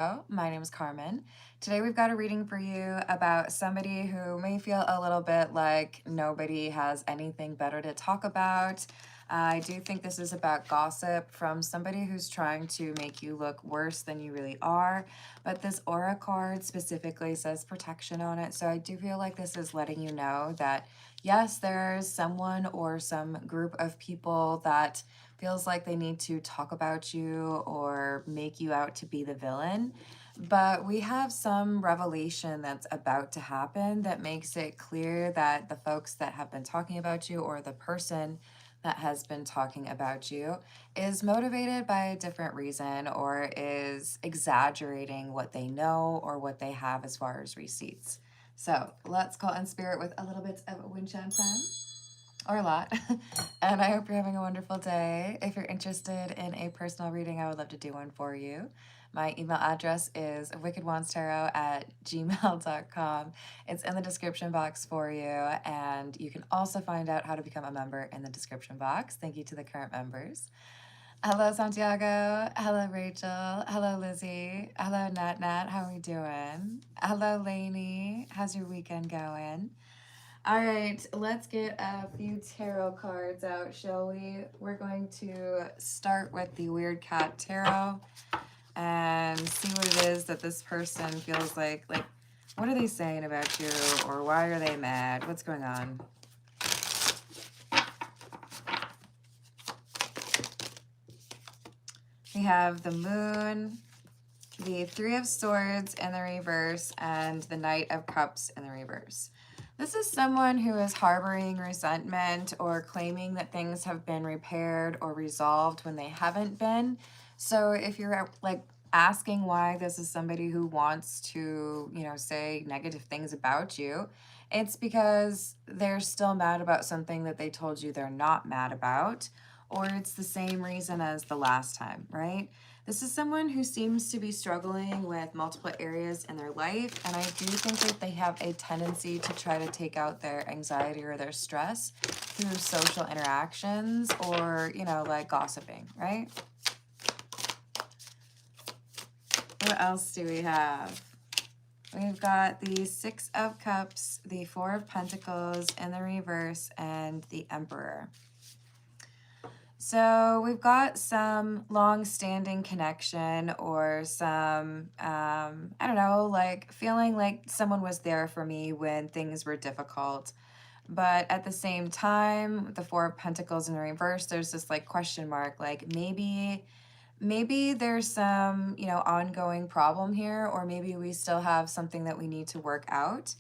My name is Carmen. Today we've got a reading for you about somebody who may feel a little bit like nobody has anything better to talk about. I do think this is about gossip from somebody who's trying to make you look worse than you really are. But this aura card specifically says protection on it. So I do feel like this is letting you know that yes, there's someone or some group of people that feels like they need to talk about you or make you out to be the villain. But we have some revelation that's about to happen that makes it clear that the folks that have been talking about you or the person that has been talking about you is motivated by a different reason or is exaggerating what they know or what they have as far as receipts. So let's call in spirit with a little bit of wind chime time or a lot. And I hope you're having a wonderful day. If you're interested in a personal reading, I would love to do one for you. My email address is wickedwandstarot@gmail.com. It's in the description box for you, and you can also find out how to become a member in the description box. Thank you to the current members. Hello, Santiago. Hello, Rachel. Hello, Lizzie. Hello, Nat Nat. How are we doing? Hello, Lainey. How's your weekend going? All right, let's get a few tarot cards out, shall we? We're going to start with the Weird Cat Tarot and see what it is that this person feels like. Like, what are they saying about you, or why are they mad? What's going on? We have the Moon, the Three of Swords in the reverse, and the Knight of Cups in the reverse. This is someone who is harboring resentment or claiming that things have been repaired or resolved when they haven't been. So if you're like asking why this is somebody who wants to, say negative things about you, it's because they're still mad about something that they told you they're not mad about, or it's the same reason as the last time, right? This is someone who seems to be struggling with multiple areas in their life, and I do think that they have a tendency to try to take out their anxiety or their stress through social interactions or, like gossiping, right? What else do we have? We've got the Six of Cups, the Four of Pentacles in the reverse, and the Emperor. So we've got some long-standing connection or some, I don't know, like feeling like someone was there for me when things were difficult. But at the same time, the Four of Pentacles in the reverse, there's this like question mark, like maybe there's some, ongoing problem here, or maybe we still have something that we need to work out.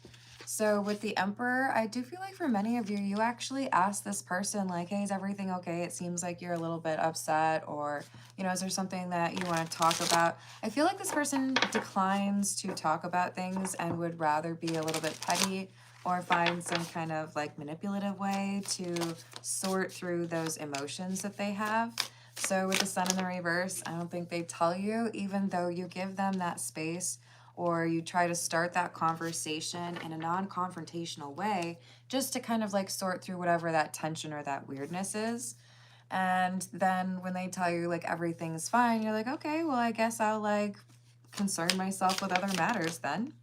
So with the Emperor, I do feel like for many of you, you actually asked this person like, hey, is everything okay? It seems like you're a little bit upset, or, is there something that you want to talk about? I feel like this person declines to talk about things and would rather be a little bit petty or find some kind of like manipulative way to sort through those emotions that they have. So with the Sun in the reverse, I don't think they tell you, even though you give them that space or you try to start that conversation in a non-confrontational way just to kind of like sort through whatever that tension or that weirdness is. And then when they tell you like everything's fine, you're like, okay, well, I guess I'll like concern myself with other matters then.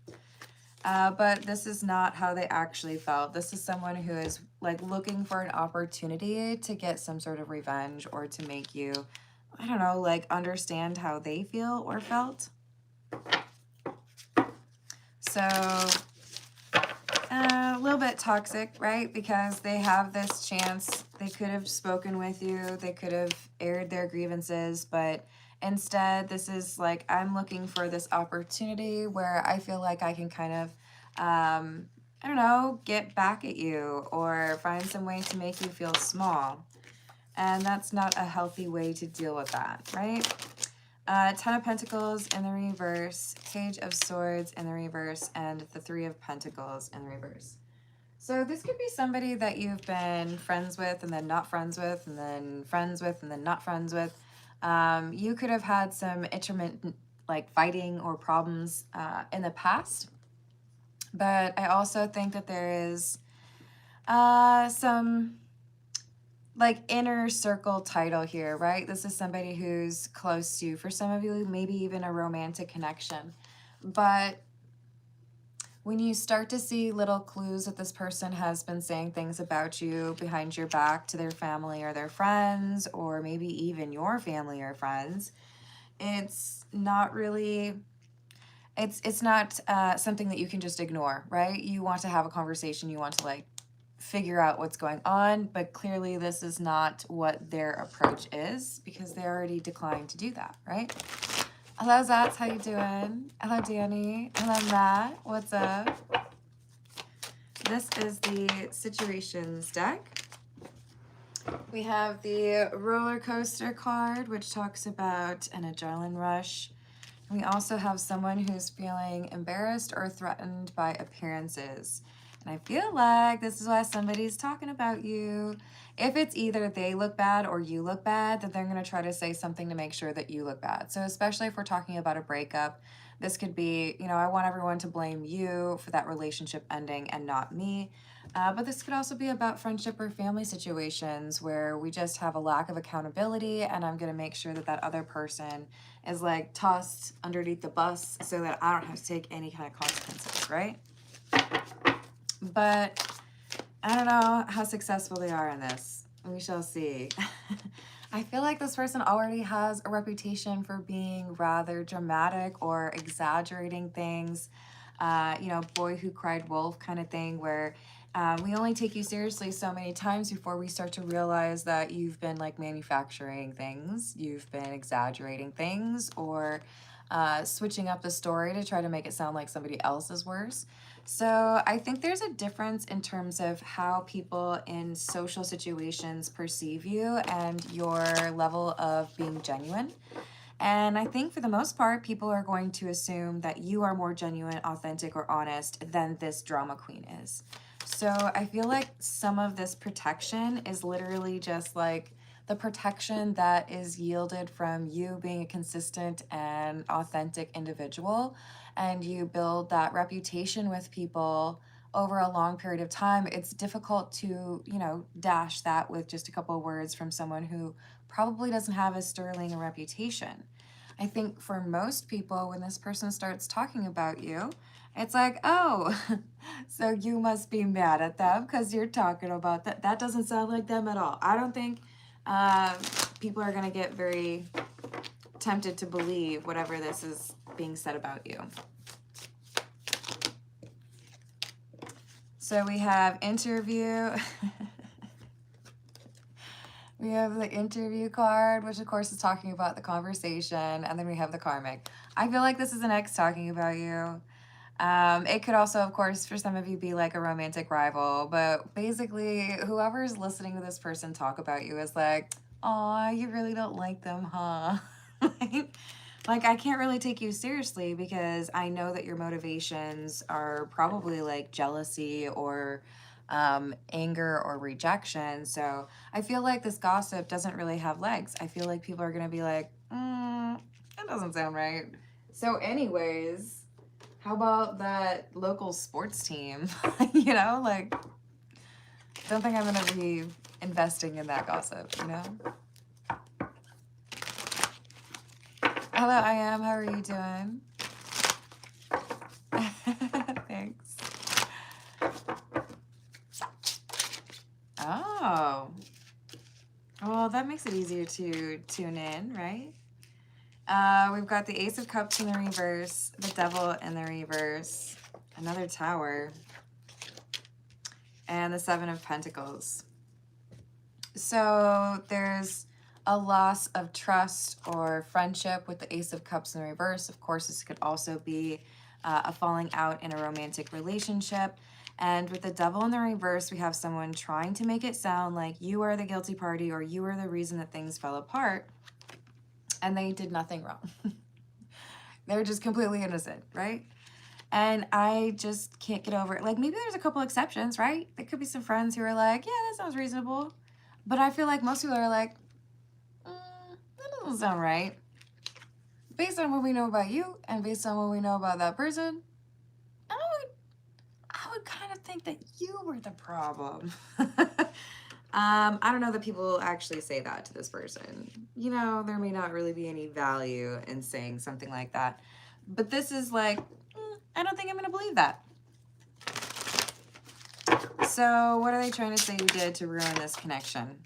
But this is not how they actually felt. This is someone who is like looking for an opportunity to get some sort of revenge or to make you, I don't know, like understand how they feel or felt. So a little bit toxic, right? Because they have this chance. They could have spoken with you. They could have aired their grievances, but instead, this is like, I'm looking for this opportunity where I feel like I can kind of, I don't know, get back at you or find some way to make you feel small. And that's not a healthy way to deal with that, right? Ten of Pentacles in the reverse, Page of Swords in the reverse, and the Three of Pentacles in the reverse. So this could be somebody that you've been friends with and then not friends with and then friends with and then not friends with. You could have had some intermittent like fighting or problems in the past. But I also think that there is some like inner circle title here, right? This is somebody who's close to you. For some of you, maybe even a romantic connection. But when you start to see little clues that this person has been saying things about you behind your back to their family or their friends, or maybe even your family or friends, it's not really, it's not something that you can just ignore, right? You want to have a conversation, you want to like figure out what's going on, but clearly this is not what their approach is because they already declined to do that, right? Hello, Zats. How you doing? Hello, Danny. Hello, Matt. What's up? This is the situations deck. We have the roller coaster card, which talks about an adrenaline rush. We also have someone who's feeling embarrassed or threatened by appearances. And I feel like this is why somebody's talking about you. If it's either they look bad or you look bad, then they're going to try to say something to make sure that you look bad. So especially if we're talking about a breakup, this could be, you know, I want everyone to blame you for that relationship ending and not me. But this could also be about friendship or family situations where we just have a lack of accountability, and I'm going to make sure that that other person is like tossed underneath the bus so that I don't have to take any kind of consequences, right? But I don't know how successful they are in this. We shall see. I feel like this person already has a reputation for being rather dramatic or exaggerating things. You know, boy who cried wolf kind of thing, where we only take you seriously so many times before we start to realize that you've been like manufacturing things, you've been exaggerating things, or switching up the story to try to make it sound like somebody else is worse. So I think there's a difference in terms of how people in social situations perceive you and your level of being genuine. And I think for the most part, people are going to assume that you are more genuine, authentic, or honest than this drama queen is. So I feel like some of this protection is literally just like the protection that is yielded from you being a consistent and authentic individual, and you build that reputation with people over a long period of time. It's difficult to, you know, dash that with just a couple of words from someone who probably doesn't have as sterling a reputation. I think for most people, when this person starts talking about you, it's like, oh, so you must be mad at them because you're talking about that. That doesn't sound like them at all. I don't think people are going to get very tempted to believe whatever this is being said about you. So we have interview. We have the interview card, which of course is talking about the conversation, and then we have the karmic. I feel like this is an ex talking about you. It could also, of course, for some of you be like a romantic rival, but basically whoever's listening to this person talk about you is like, aw, you really don't like them, huh? Like, I can't really take you seriously because I know that your motivations are probably like jealousy or anger or rejection. So I feel like this gossip doesn't really have legs. I feel like people are going to be like, that doesn't sound right. So anyways, how about that local sports team? You know, like, don't think I'm going to be investing in that gossip, you know? Hello, I am. How are you doing? Thanks. Oh. Well, that makes it easier to tune in, right? We've got the Ace of Cups in the reverse, the Devil in the reverse, another Tower, and the Seven of Pentacles. So there's a loss of trust or friendship with the Ace of Cups in the reverse. Of course, this could also be a falling out in a romantic relationship. And with the Devil in the reverse, we have someone trying to make it sound like you are the guilty party or you are the reason that things fell apart, and they did nothing wrong. They're just completely innocent, right? And I just can't get over it. Like, maybe there's a couple exceptions, right? There could be some friends who are like, yeah, that sounds reasonable. But I feel like most people are like, that doesn't sound right. Based on what we know about you and based on what we know about that person, I would kind of think that you were the problem. I don't know that people actually say that to this person. You know, there may not really be any value in saying something like that. But this is like, I don't think I'm going to believe that. So what are they trying to say you did to ruin this connection?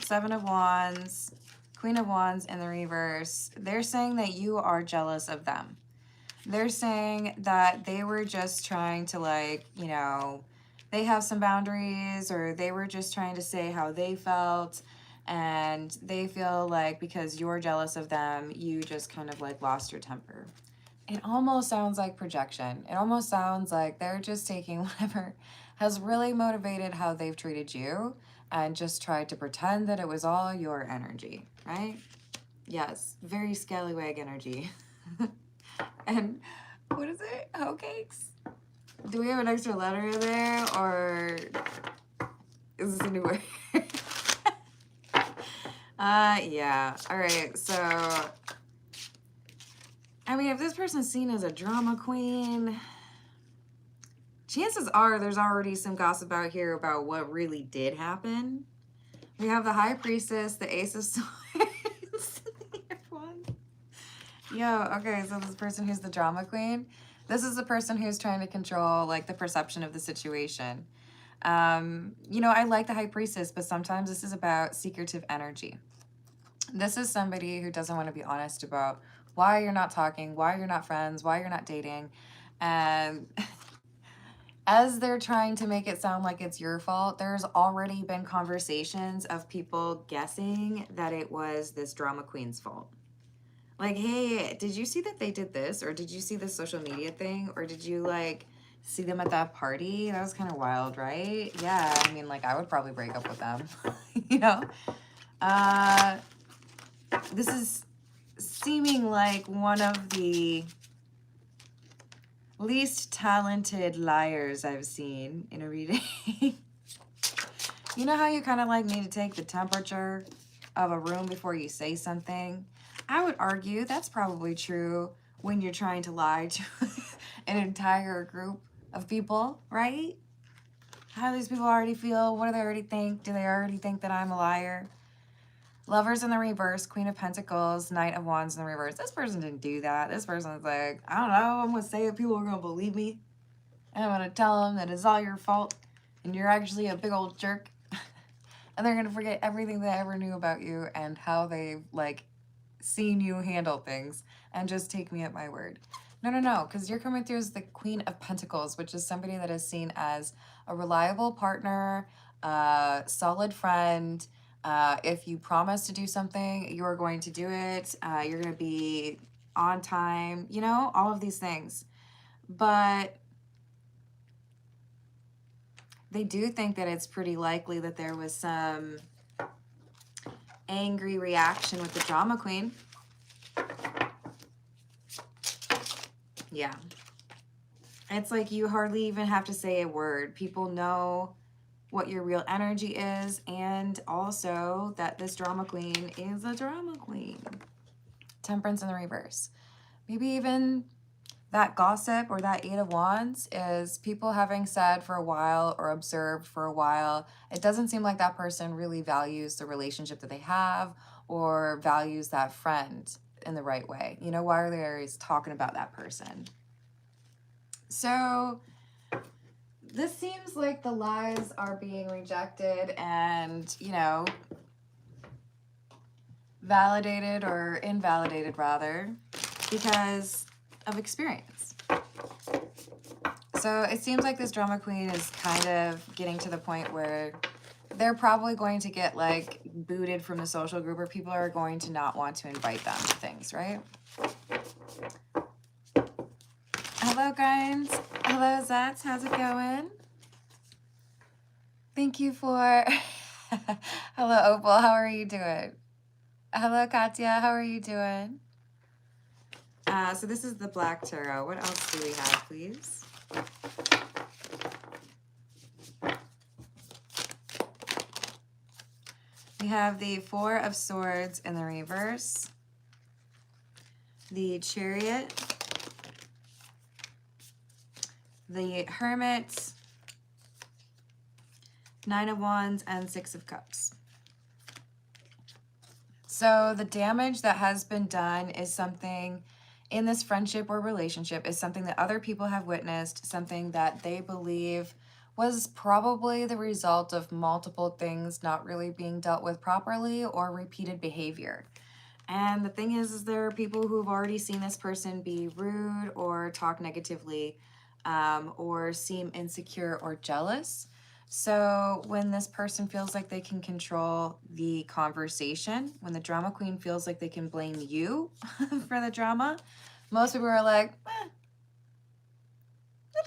Seven of Wands, Queen of Wands in the reverse. They're saying that you are jealous of them. They're saying that they were just trying to, like, you know, they have some boundaries, or they were just trying to say how they felt, and they feel like because you're jealous of them, you just kind of like lost your temper. It almost sounds like projection. It almost sounds like they're just taking whatever has really motivated how they've treated you and just tried to pretend that it was all your energy, right? Yes, very scallywag energy. And what is it? Hoe cakes? Do we have an extra letter in there, or is this a new word? Yeah. All right. So, I mean, if this person's seen as a drama queen, chances are there's already some gossip out here about what really did happen. We have the High Priestess, the Ace of Swords. Yo, okay, so this person who's the drama queen, this is the person who's trying to control, like, the perception of the situation. You know, I like the High Priestess, but sometimes this is about secretive energy. This is somebody who doesn't want to be honest about why you're not talking, why you're not friends, why you're not dating. And as they're trying to make it sound like it's your fault, there's already been conversations of people guessing that it was this drama queen's fault. Like, hey, did you see that they did this? Or did you see this social media thing? Or did you, like, see them at that party? That was kind of wild, right? Yeah, I mean, like, I would probably break up with them, you know? This is seeming like one of the least talented liars I've seen in a reading. You know how you kind of, like, need to take the temperature of a room before you say something? I would argue that's probably true when you're trying to lie to an entire group of people, right? How do these people already feel? What do they already think? Do they already think that I'm a liar? Lovers in the reverse, Queen of Pentacles, Knight of Wands in the reverse. This person didn't do that. This person's like, I don't know, I'm going to say it. People are going to believe me. And I'm going to tell them that it's all your fault and you're actually a big old jerk. And they're going to forget everything they ever knew about you and how they, like, seen you handle things and just take me at my word. No, because you're coming through as the Queen of Pentacles, which is somebody that is seen as a reliable partner, a solid friend. If you promise to do something, you're going to do it. You're going to be on time, you know, all of these things. But they do think that it's pretty likely that there was some angry reaction with the drama queen. Yeah. It's like you hardly even have to say a word. People know what your real energy is, and also that this drama queen is a drama queen. Temperance in the reverse. Maybe even that gossip or that Eight of Wands is people having said for a while or observed for a while. It doesn't seem like that person really values the relationship that they have or values that friend in the right way. You know, why are they always talking about that person? So this seems like the lies are being rejected and, you know, validated or invalidated rather because of experience. So it seems like this drama queen is kind of getting to the point where they're probably going to get, like, booted from the social group, or people are going to not want to invite them to things, right? Hello, guys. Hello, Zats. How's it going? Thank you for... Hello, Opal. How are you doing? Hello, Katya. How are you doing? So this is the Black Tarot. What else do we have, please? We have the Four of Swords in the reverse, the Chariot, the Hermit, Nine of Wands, and Six of Cups. So the damage that has been done is something in this friendship or relationship, is something that other people have witnessed, something that they believe was probably the result of multiple things not really being dealt with properly or repeated behavior. And the thing is there are people who've already seen this person be rude or talk negatively, or seem insecure or jealous. So when this person feels like they can control the conversation, when the drama queen feels like they can blame you for the drama, most people are like, that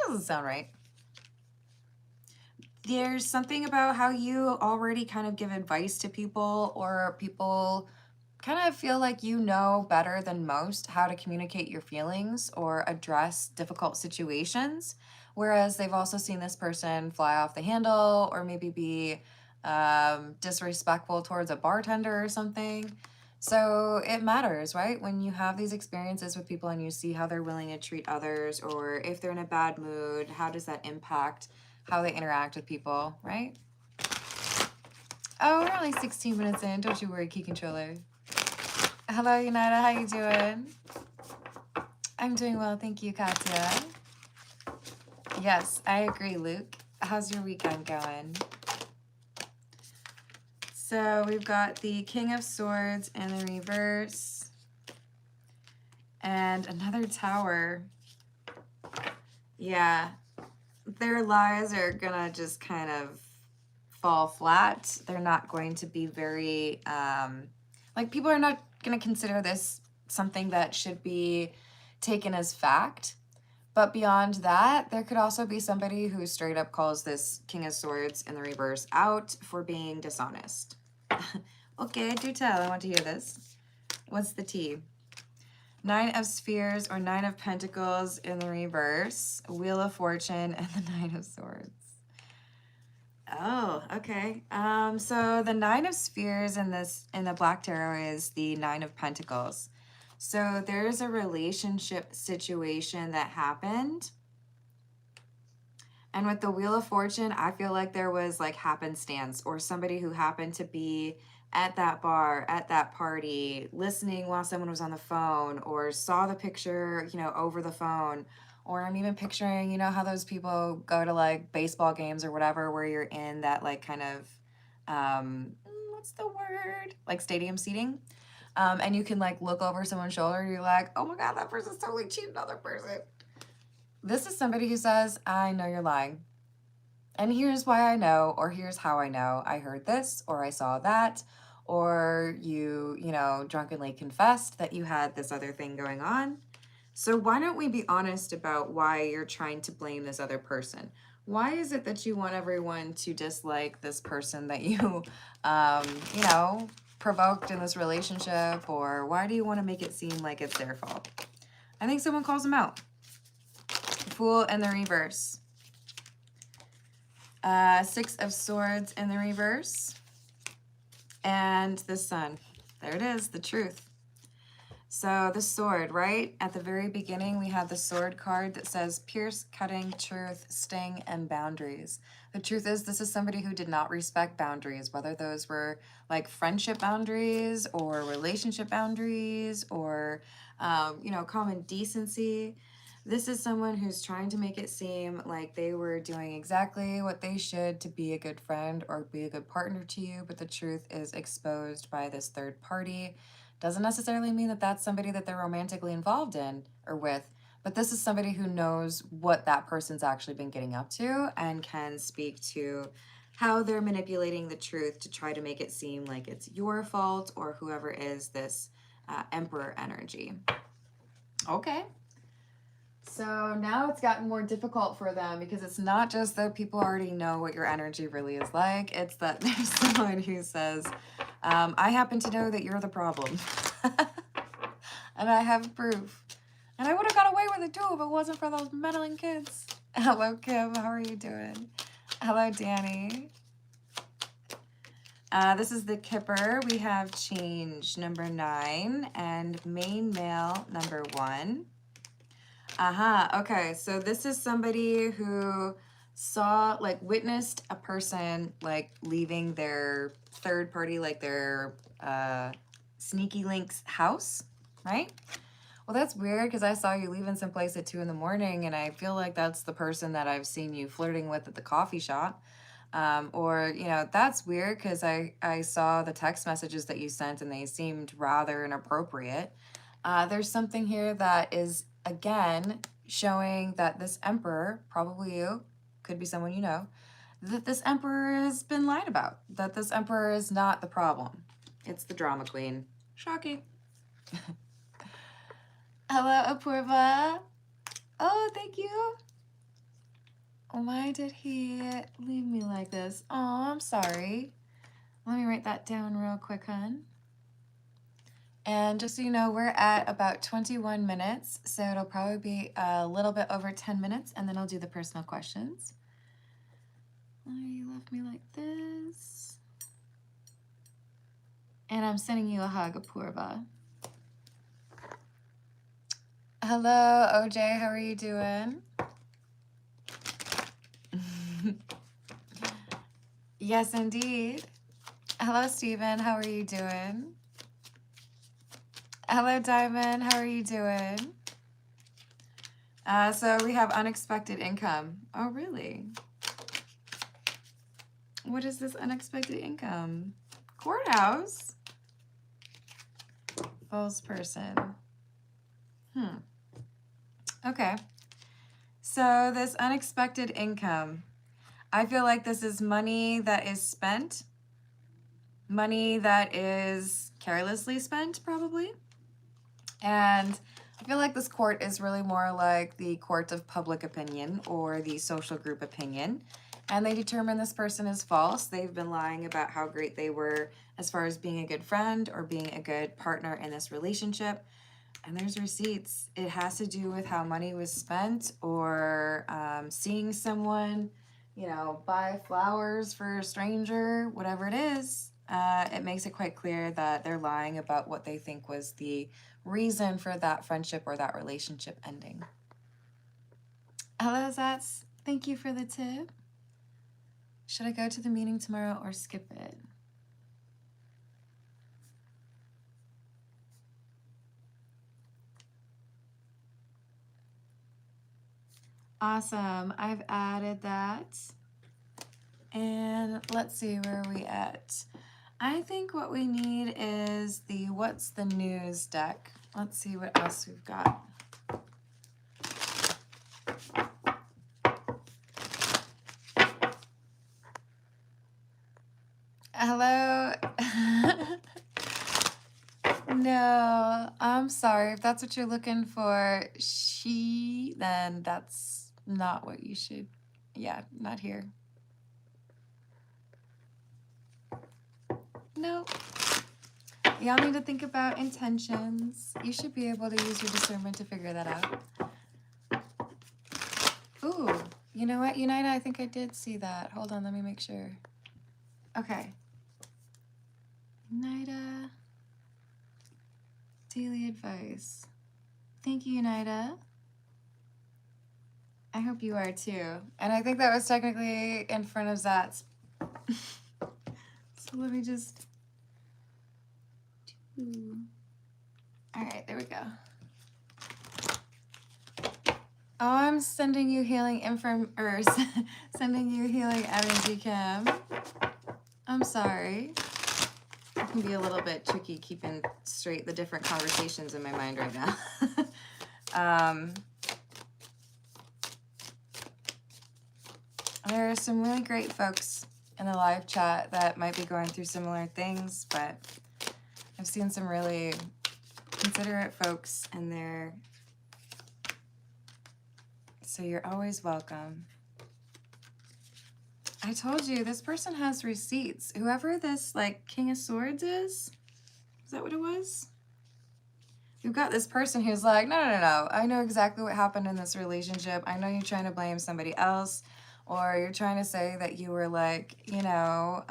doesn't sound right. There's something about how you already kind of give advice to people, or people kind of feel like you know better than most how to communicate your feelings or address difficult situations. Whereas they've also seen this person fly off the handle, or maybe be disrespectful towards a bartender or something. So it matters, right? When you have these experiences with people and you see how they're willing to treat others, or if they're in a bad mood, how does that impact how they interact with people, right? Oh, we're only 16 minutes in. Don't you worry, Key Controller. Hello, United. How you doing? I'm doing well. Thank you, Katya. Yes, I agree, Luke. How's your weekend going? So we've got the King of Swords in the reverse. And another Tower. Yeah. Their lies are gonna just kind of fall flat. They're not going to be very, like, people are not gonna consider this something that should be taken as fact. But beyond that, there could also be somebody who straight up calls this King of Swords in the reverse out for being dishonest. Okay, do tell. I want to hear this. What's the tea? Nine of Spheres or Nine of Pentacles in the reverse. Wheel of Fortune and the Nine of Swords. Oh, okay. So the Nine of Spheres in the Black Tarot is the Nine of Pentacles. So there's a relationship situation that happened. And with the Wheel of Fortune, I feel like there was like happenstance, or somebody who happened to be at that bar, at that party, listening while someone was on the phone, or saw the picture, over the phone. Or I'm even picturing, how those people go to like baseball games or whatever, where you're in that like kind of, what's the word? Like stadium seating. And you can like look over someone's shoulder and you're like, oh my God, that person's totally cheating another person. This is somebody who says, I know you're lying. And here's why I know, or here's how I know. I heard this, or I saw that, or you drunkenly confessed that you had this other thing going on. So why don't we be honest about why you're trying to blame this other person? Why is it that you want everyone to dislike this person that you, provoked in this relationship? Or why do you want to make it seem like it's their fault? I think someone calls them out. Fool in the reverse. Six of Swords in the reverse. And the Sun. There it is, the truth. So the sword, right? At the very beginning, we had the sword card that says pierce, cutting, truth, sting, and boundaries. The truth is, this is somebody who did not respect boundaries, whether those were like friendship boundaries or relationship boundaries or, common decency. This is someone who's trying to make it seem like they were doing exactly what they should to be a good friend or be a good partner to you, but the truth is exposed by this third party. Doesn't necessarily mean that that's somebody that they're romantically involved in or with, but this is somebody who knows what that person's actually been getting up to and can speak to how they're manipulating the truth to try to make it seem like it's your fault or whoever is this Emperor energy. Okay. So now it's gotten more difficult for them because it's not just that people already know what your energy really is like. It's that there's someone who says, I happen to know that you're the problem. And I have proof. And I would have got away with it too if it wasn't for those meddling kids. Hello, Kim. How are you doing? Hello, Danny. This is the Kipper. We have change number 9 and main male number 1. Okay, so this is somebody who saw, like, witnessed a person, like, leaving their third party, like their sneaky link's house, right? Well, that's weird because I saw you leaving someplace at 2 in the morning, and I feel like that's the person that I've seen you flirting with at the coffee shop. Or, you know, that's weird because I saw the text messages that you sent and they seemed rather inappropriate. There's something here that is, again, showing that this emperor, probably you, could be someone you know, that this emperor has been lied about, that this emperor is not the problem. It's the drama queen. Shocking. Hello, Apurva. Oh, thank you. Why did he leave me like this? Oh, I'm sorry. Let me write that down real quick, hon. And just so you know, we're at about 21 minutes, so it'll probably be a little bit over 10 minutes, and then I'll do the personal questions. Why you left me like this? And I'm sending you a hug, Apurva. Hello, OJ, how are you doing? Yes, indeed. Hello, Steven. How are you doing? Hello, Diamond. How are you doing? So we have unexpected income. Oh, really? What is this unexpected income? Courthouse? False person. Okay. So this unexpected income. I feel like this is money that is spent. Money that is carelessly spent, probably. And I feel like this court is really more like the court of public opinion or the social group opinion. And they determine this person is false. They've been lying about how great they were as far as being a good friend or being a good partner in this relationship. And there's receipts. It has to do with how money was spent or seeing someone, you know, buy flowers for a stranger, whatever it is. It makes it quite clear that they're lying about what they think was the reason for that friendship or that relationship ending. Hello, Zats. Thank you for the tip. Should I go to the meeting tomorrow or skip it? Awesome. I've added that. And let's see, where are we at? I think what we need is the What's the News deck. Let's see what else we've got. Hello. No, I'm sorry. If that's what you're looking for, then that's not what you should. Yeah, not here. No. Y'all need to think about intentions. You should be able to use your discernment to figure that out. Ooh, you know what, Unita? I think I did see that. Hold on, let me make sure. Okay. Unita. Daily advice. Thank you, Unita. I hope you are too. And I think that was technically in front of Zat's. So let me just... All right, there we go. Oh, I'm sending you healing sending you healing energy, Kim. I'm sorry. It can be a little bit tricky keeping straight the different conversations in my mind right now. There are some really great folks in the live chat that might be going through similar things, but I've seen some really considerate folks in there. So you're always welcome. I told you, this person has receipts. Whoever this, like, King of Swords is that what it was? You've got this person who's like, no. I know exactly what happened in this relationship. I know you're trying to blame somebody else, or you're trying to say that you were like, you know,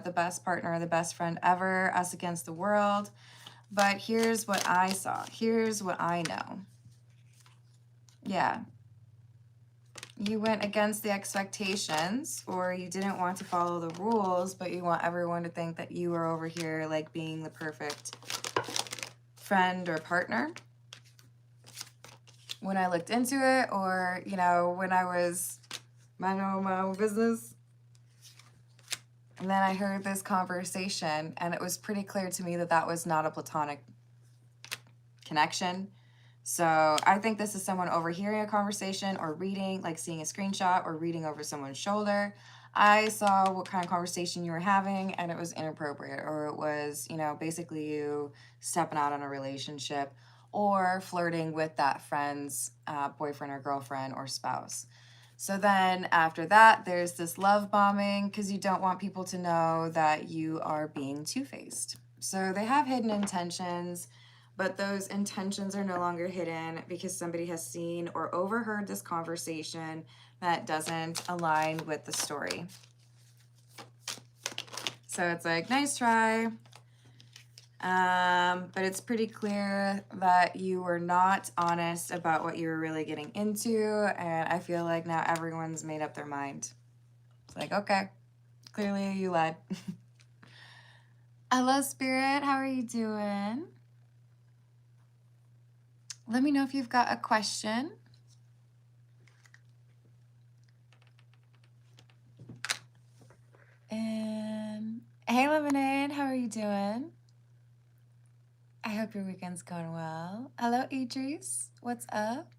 the best partner, the best friend ever, us against the world. But here's what I saw. Here's what I know. Yeah. You went against the expectations, or you didn't want to follow the rules, but you want everyone to think that you are over here like being the perfect friend or partner. When I looked into it, or, you know, when I was minding my own business, and then I heard this conversation, and it was pretty clear to me that that was not a platonic connection. So I think this is someone overhearing a conversation or reading, like seeing a screenshot or reading over someone's shoulder. I saw what kind of conversation you were having, and it was inappropriate, or it was, you know, basically you stepping out on a relationship or flirting with that friend's boyfriend or girlfriend or spouse. So then after that, there's this love bombing because you don't want people to know that you are being two-faced. So they have hidden intentions, but those intentions are no longer hidden because somebody has seen or overheard this conversation that doesn't align with the story. So it's like, nice try. But it's pretty clear that you were not honest about what you were really getting into, and I feel like now everyone's made up their mind. It's like, okay, clearly you lied. Hello, Spirit, how are you doing? Let me know if you've got a question. And hey, Lemonade, how are you doing? I hope your weekend's going well. Hello, Idris. What's up?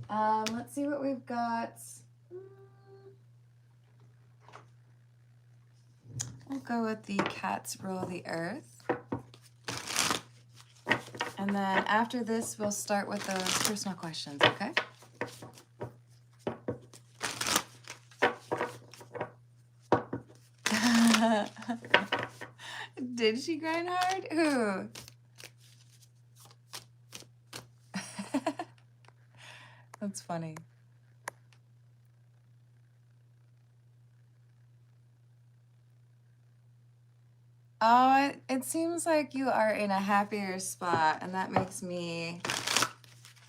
Let's see what we've got. We'll go with the cats rule the earth. And then after this, we'll start with those personal questions, okay? Did she grind hard? Who? That's funny. Oh, it seems like you are in a happier spot, and that makes me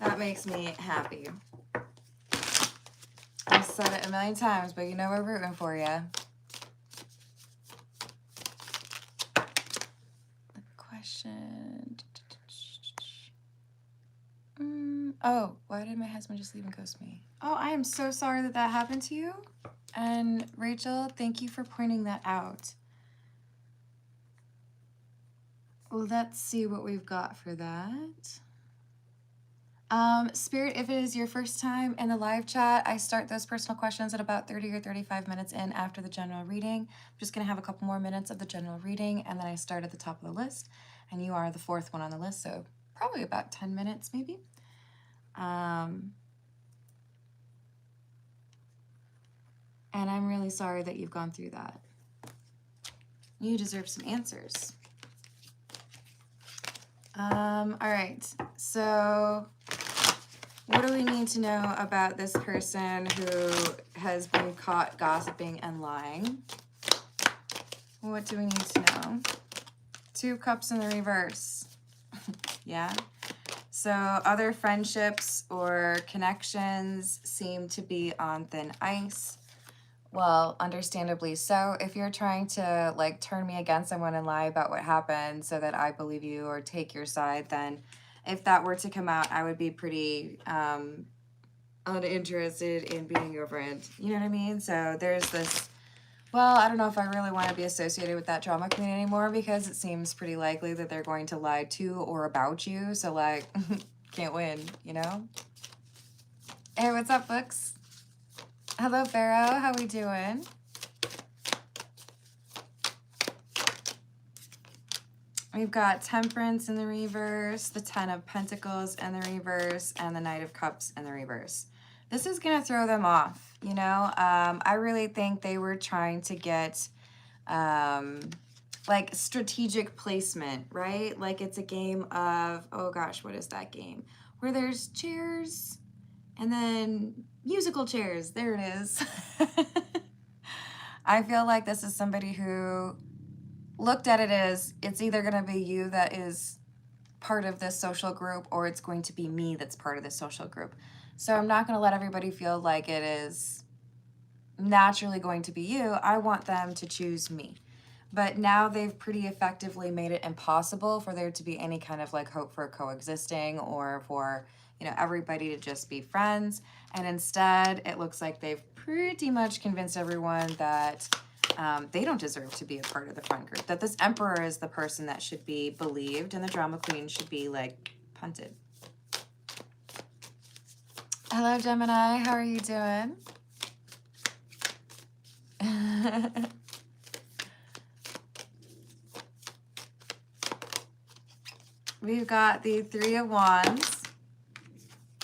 happy. I've said it a million times, but you know we're rooting for you. The question. Oh, why did my husband just leave and ghost me? Oh, I am so sorry that that happened to you. And Rachel, thank you for pointing that out. Let's see what we've got for that. Spirit, if it is your first time in the live chat, I start those personal questions at about 30 or 35 minutes in after the general reading. I'm just going to have a couple more minutes of the general reading, and then I start at the top of the list, and you are the fourth one on the list, so probably about 10 minutes maybe. And I'm really sorry that you've gone through that. You deserve some answers. All right, so what do we need to know about this person who has been caught gossiping and lying? What do we need to know? 2 cups in the reverse. Yeah. So other friendships or connections seem to be on thin ice. Well, understandably so. If you're trying to like turn me against someone and lie about what happened so that I believe you or take your side, then if that were to come out, I would be pretty uninterested in being your friend. You know what I mean? So there's this, well, I don't know if I really want to be associated with that drama queen anymore because it seems pretty likely that they're going to lie to or about you. So like, can't win, you know? Hey, what's up, books? Hello, Pharaoh. How we doing? We've got Temperance in the reverse, the 10 of Pentacles in the reverse, and the Knight of Cups in the reverse. This is going to throw them off, you know? I really think they were trying to get, like, strategic placement, right? Like, it's a game of, oh gosh, what is that game? Where there's chairs and then musical chairs. There it is. I feel like this is somebody who looked at it as it's either going to be you that is part of this social group or it's going to be me that's part of this social group. So I'm not going to let everybody feel like it is naturally going to be you. I want them to choose me. But now they've pretty effectively made it impossible for there to be any kind of like hope for coexisting or for, you know, everybody to just be friends. And instead, it looks like they've pretty much convinced everyone that they don't deserve to be a part of the friend group, that this emperor is the person that should be believed and the drama queen should be like punted. Hello, Gemini. How are you doing? We've got the Three of Wands,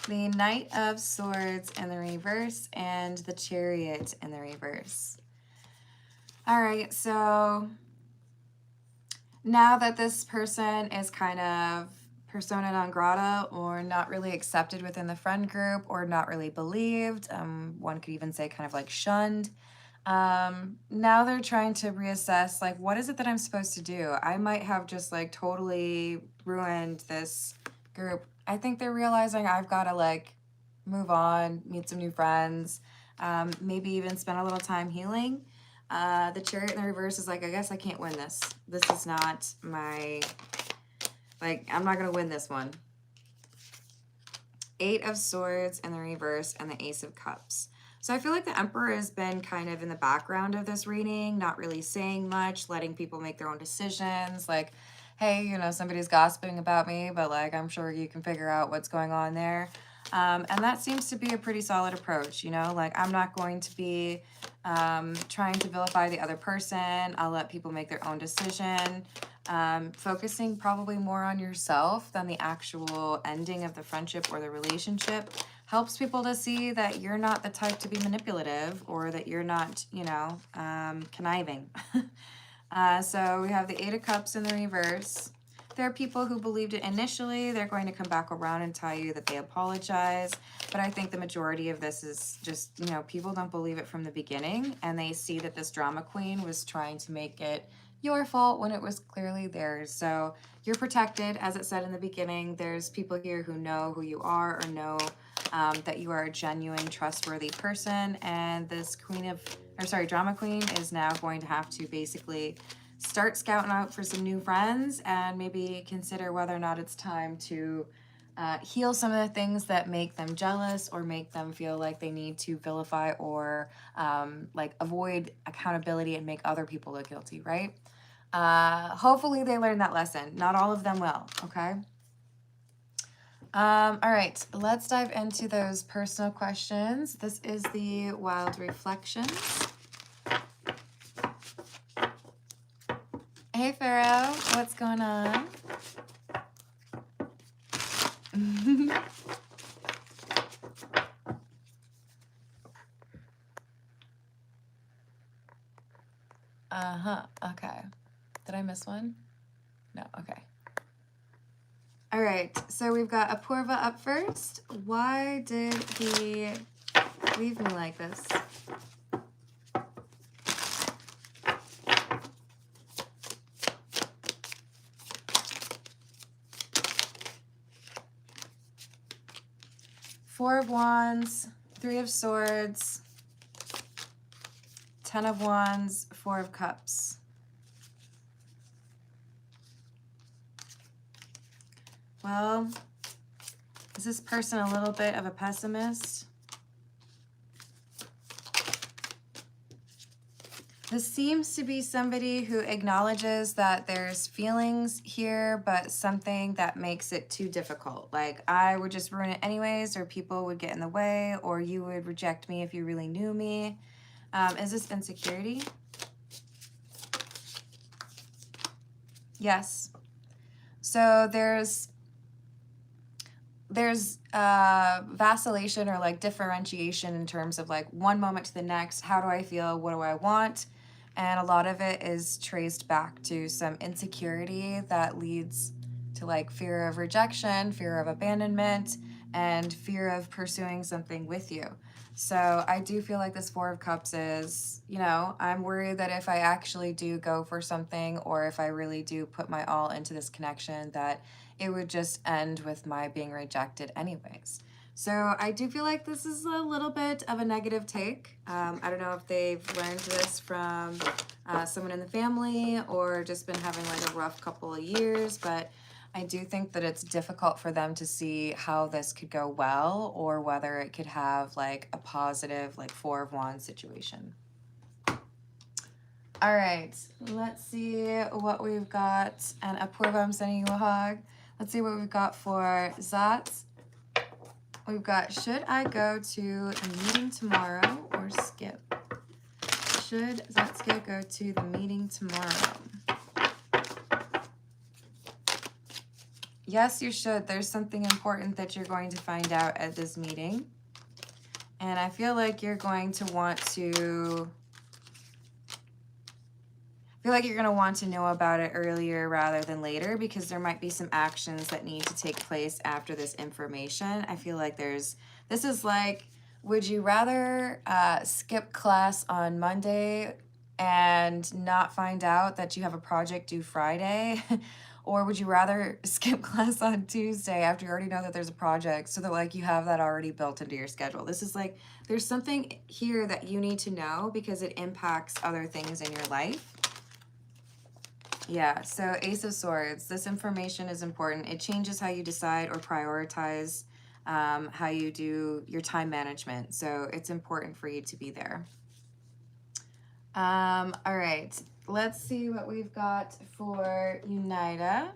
the Knight of Swords in the reverse, and the Chariot in the reverse. All right, so now that this person is kind of persona non grata or not really accepted within the friend group or not really believed, one could even say kind of like shunned, now they're trying to reassess, like, what is it that I'm supposed to do? I might have just like totally ruined this group. I think they're realizing I've got to like move on, meet some new friends, maybe even spend a little time healing. The Chariot in the reverse is like, I guess I can't win this. This is not my, like, I'm not going to win this one. Eight of Swords in the reverse and the Ace of Cups. So I feel like the Emperor has been kind of in the background of this reading, not really saying much, letting people make their own decisions. Like, hey, you know, somebody's gossiping about me, but like, I'm sure you can figure out what's going on there. And that seems to be a pretty solid approach, you know, like I'm not going to be trying to vilify the other person. I'll let people make their own decision. Focusing probably more on yourself than the actual ending of the friendship or the relationship helps people to see that you're not the type to be manipulative or that you're not, you know, conniving. So we have the Eight of Cups in the reverse. There are people who believed it initially. They're going to come back around and tell you that they apologize. But I think the majority of this is just, you know, people don't believe it from the beginning. And they see that this drama queen was trying to make it your fault when it was clearly theirs. So you're protected, as it said in the beginning. There's people here who know who you are or know that you are a genuine, trustworthy person. And this drama queen is now going to have to basically start scouting out for some new friends and maybe consider whether or not it's time to heal some of the things that make them jealous or make them feel like they need to vilify or like avoid accountability and make other people look guilty, right? Hopefully they learn that lesson. Not all of them will, okay? All right, let's dive into those personal questions. This is the Wild Reflections. Hey, Pharaoh, what's going on? Okay. Did I miss one? No, okay. All right, so we've got Apurva up first. Why did he leave me like this? Four of Wands, Three of Swords, Ten of Wands, Four of Cups. Well, is this person a little bit of a pessimist? This seems to be somebody who acknowledges that there's feelings here, but something that makes it too difficult. Like, I would just ruin it anyways, or people would get in the way, or you would reject me if you really knew me. Is this insecurity? Yes. So there's vacillation or like differentiation in terms of like one moment to the next. How do I feel? What do I want? And a lot of it is traced back to some insecurity that leads to like fear of rejection, fear of abandonment, and fear of pursuing something with you. So I do feel like this Four of Cups is, you know, I'm worried that if I actually do go for something or if I really do put my all into this connection, that it would just end with my being rejected anyways. So I do feel like this is a little bit of a negative take. I don't know if they've learned this from someone in the family or just been having like a rough couple of years, but I do think that it's difficult for them to see how this could go well or whether it could have like a positive like Four of Wands situation. All right, let's see what we've got. And Apurva, I'm sending you a hug. Let's see what we've got for Zat. We've got, should I go to a meeting tomorrow or skip? Should Zatsuki go to the meeting tomorrow? Yes, you should. There's something important that you're going to find out at this meeting. And I feel like you're going to want to... I feel like you're going to want to know about it earlier rather than later because there might be some actions that need to take place after this information. I feel like this is like, would you rather skip class on Monday and not find out that you have a project due Friday? Or would you rather skip class on Tuesday after you already know that there's a project so that like you have that already built into your schedule? This is like, there's something here that you need to know because it impacts other things in your life. Yeah, so Ace of Swords, this information is important. It changes how you decide or prioritize how you do your time management. So it's important for you to be there. All right, let's see what we've got for Unida.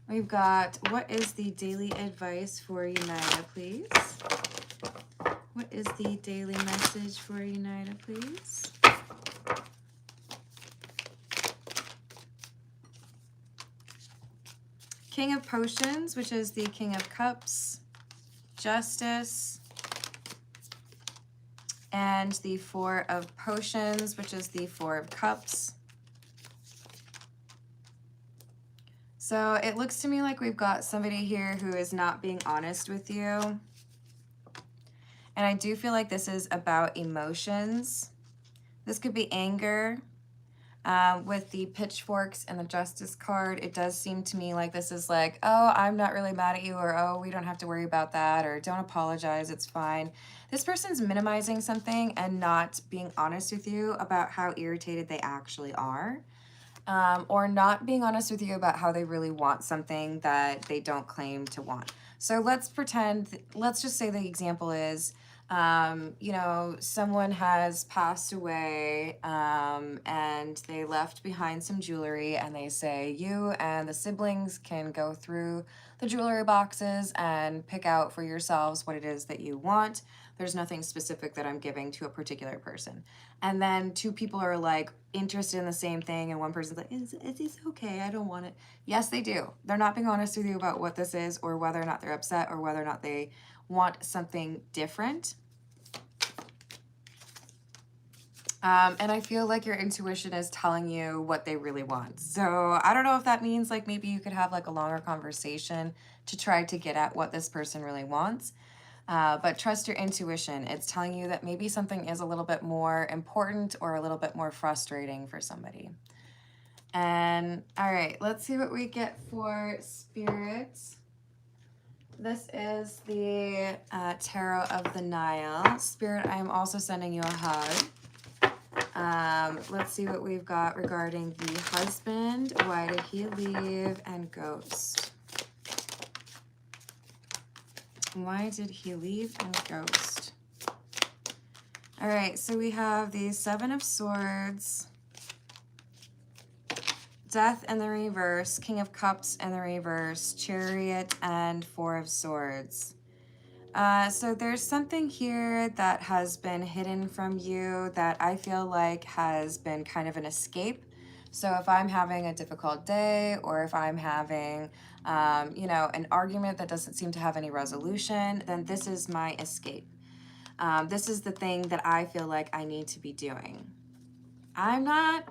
We've got, what is the daily advice for Unida, please? What is the daily message for Unida, please? King of Potions, which is the King of Cups, Justice, and the Four of Potions, which is the Four of Cups. So it looks to me like we've got somebody here who is not being honest with you. And I do feel like this is about emotions. This could be anger. With the pitchforks and the justice card, it does seem to me like this is like, oh, I'm not really mad at you, or oh, we don't have to worry about that, or don't apologize, it's fine. This person's minimizing something and not being honest with you about how irritated they actually are, or not being honest with you about how they really want something that they don't claim to want. So let's pretend, let's just say the example is, you know, someone has passed away and they left behind some jewelry and they say you and the siblings can go through the jewelry boxes and pick out for yourselves what it is that you want. There's nothing specific that I'm giving to a particular person. And then two people are like interested in the same thing and one person's like, is this okay? I don't want it. Yes, they do. They're not being honest with you about what this is or whether or not they're upset or whether or not they want something different. And I feel like your intuition is telling you what they really want. So I don't know if that means like maybe you could have like a longer conversation to try to get at what this person really wants. But trust your intuition. It's telling you that maybe something is a little bit more important or a little bit more frustrating for somebody. And all right, let's see what we get for Spirit. This is the Tarot of the Nile. Spirit, I am also sending you a hug. Let's see what we've got regarding the husband. Why did he leave? And ghost. Why did he leave? And ghost. All right, so we have the Seven of Swords, Death in the reverse, King of Cups in the reverse, Chariot, and Four of Swords. So there's something here that has been hidden from you that I feel like has been kind of an escape. So if I'm having a difficult day or if I'm having, you know, an argument that doesn't seem to have any resolution, then this is my escape. This is the thing that I feel like I need to be doing. I'm not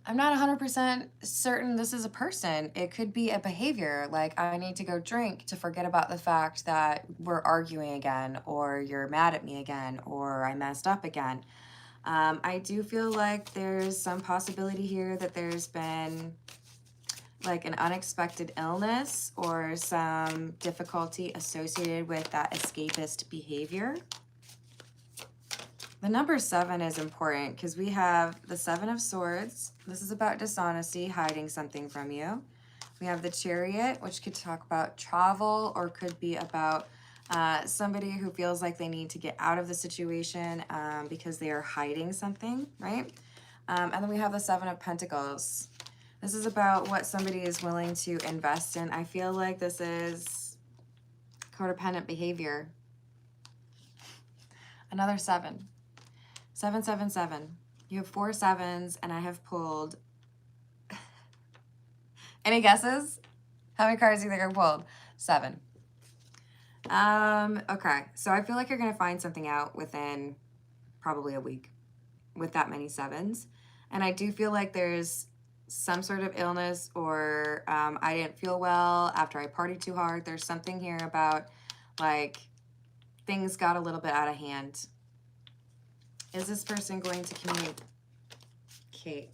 100% certain this is a person. It could be a behavior, like I need to go drink to forget about the fact that we're arguing again, or you're mad at me again, or I messed up again. I do feel like there's some possibility here that there's been like an unexpected illness or some difficulty associated with that escapist behavior. The number 7 is important because we have the 7 of Swords. This is about dishonesty, hiding something from you. We have the Chariot, which could talk about travel or could be about somebody who feels like they need to get out of the situation because they are hiding something, right? And then we have the 7 of Pentacles. This is about what somebody is willing to invest in. I feel like this is codependent behavior. Another 7. 777. You have 4 7s, and I have pulled. Any guesses? How many cards do you think I pulled? 7. Okay, so I feel like you're gonna find something out within probably a week with that many 7s. And I do feel like there's some sort of illness or I didn't feel well after I partied too hard. There's something here about like things got a little bit out of hand. Is this person going to communicate?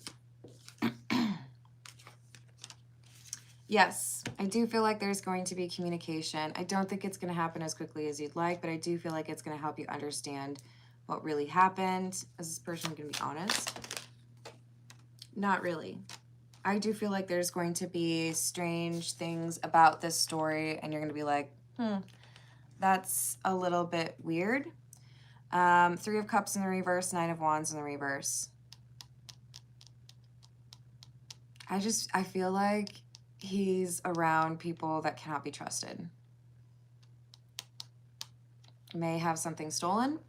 Yes, I do feel like there's going to be communication. I don't think it's going to happen as quickly as you'd like, but I do feel like it's going to help you understand what really happened. Is this person going to be honest? Not really. I do feel like there's going to be strange things about this story, and you're going to be like, that's a little bit weird. 3 of Cups in the reverse, 9 of Wands in the reverse. I feel like he's around people that cannot be trusted. May have something stolen.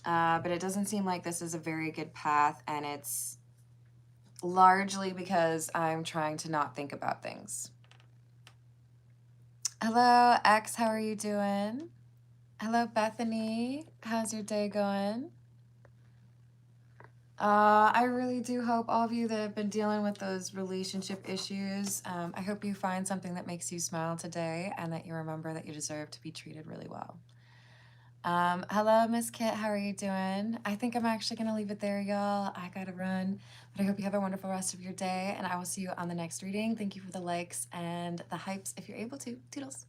But it doesn't seem like this is a very good path, and it's largely because I'm trying to not think about things. Hello, X, how are you doing? Hello, Bethany. How's your day going? I really do hope all of you that have been dealing with those relationship issues, I hope you find something that makes you smile today and that you remember that you deserve to be treated really well. Hello, Miss Kit. How are you doing? I think I'm actually going to leave it there, y'all. I got to run, but I hope you have a wonderful rest of your day, and I will see you on the next reading. Thank you for the likes and the hypes if you're able to. Toodles.